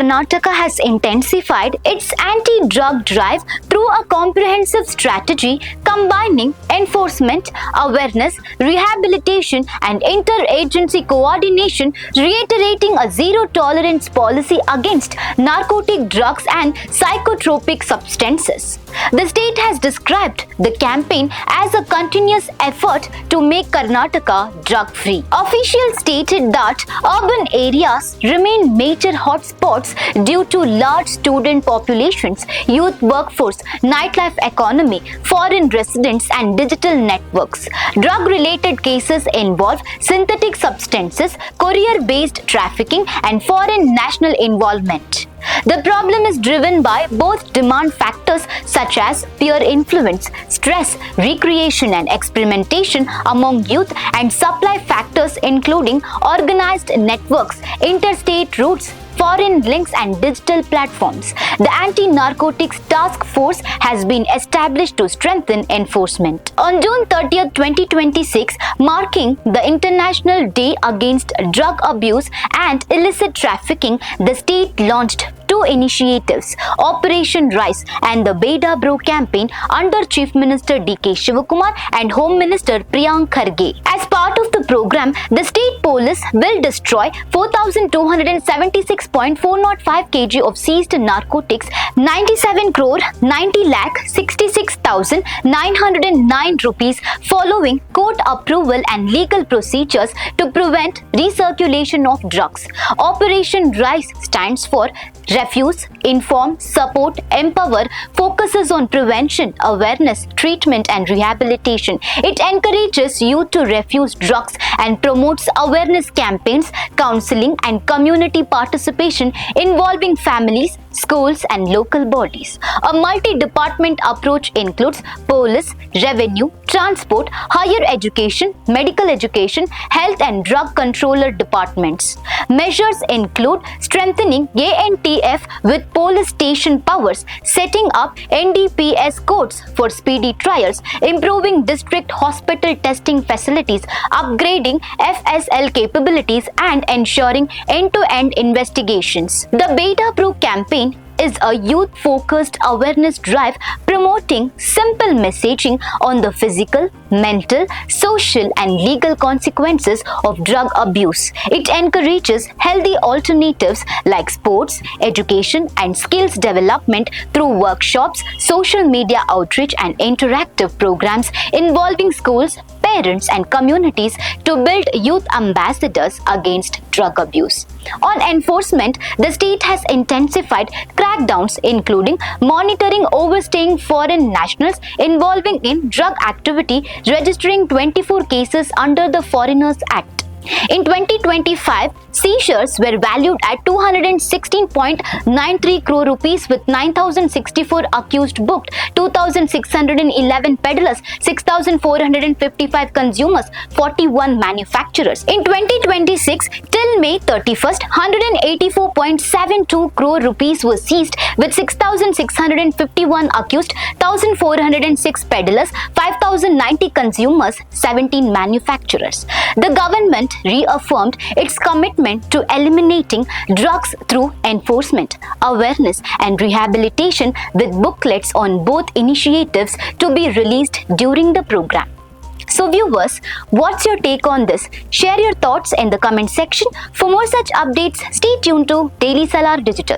Karnataka has intensified its anti-drug drive through a comprehensive strategy combining enforcement, awareness, rehabilitation and inter-agency coordination, reiterating a zero-tolerance policy against narcotic drugs and psychotropic substances. The state has described the campaign as a continuous effort to make Karnataka drug-free. Officials stated that urban areas remain major hotspots due to large student populations, youth workforce, nightlife economy, foreign residents and digital networks. Drug-related cases involve synthetic substances, courier-based trafficking and foreign national involvement. The problem is driven by both demand factors such as peer influence, stress, recreation and experimentation among youth and supply factors including organized networks, interstate routes, foreign links and digital platforms. The Anti-Narcotics Task Force has been established to strengthen enforcement. On June 30, 2026, marking the International Day Against Drug Abuse and Illicit Trafficking, the state launched two initiatives, Operation Rise and the Beda Bro campaign under Chief Minister D.K. Shivakumar and Home Minister Priyank Kharge. As part of the program, the state police will destroy 4,276.405 kg of seized narcotics, 97 crore 90 lakh 66,909 rupees following court approval and legal procedures to prevent recirculation of drugs. Operation Rise stands for Refuse, Inform, Support, Empower, focuses on prevention, awareness, treatment and rehabilitation. It encourages youth to refuse drugs and promotes awareness campaigns, counseling and community participation involving families, schools and local bodies. A multi-department approach includes police, revenue, transport, higher education, medical education, health and drug controller departments. Measures include strengthening ANTF with police station powers, setting up NDPS codes for speedy trials, improving district hospital testing facilities, upgrading FSL capabilities and ensuring end-to-end investigations. The Beda Bro campaign is a youth-focused awareness drive promoting simple messaging on the physical, mental, social and legal consequences of drug abuse. It encourages healthy alternatives like sports, education and skills development through workshops, social media outreach and interactive programs involving schools, parents and communities to build youth ambassadors against drug abuse. On enforcement, the state has intensified crackdowns including monitoring overstaying foreign nationals involving in drug activity, registering 24 cases under the Foreigners Act. In 2025, seizures were valued at 216.93 crore rupees with 9,064 accused booked, 2,611 peddlers, 6,455 consumers, 41 manufacturers. In 2026, till May 31st, 184.72 crore rupees was seized with 6,651 accused, 1,406 peddlers, 5,090 consumers, 17 manufacturers. The government reaffirmed its commitment to eliminating drugs through enforcement, awareness and rehabilitation with booklets on both initiatives to be released during the program. So viewers, what's your take on this? Share your thoughts in the comment section. For more such updates, stay tuned to Daily Salar Digital.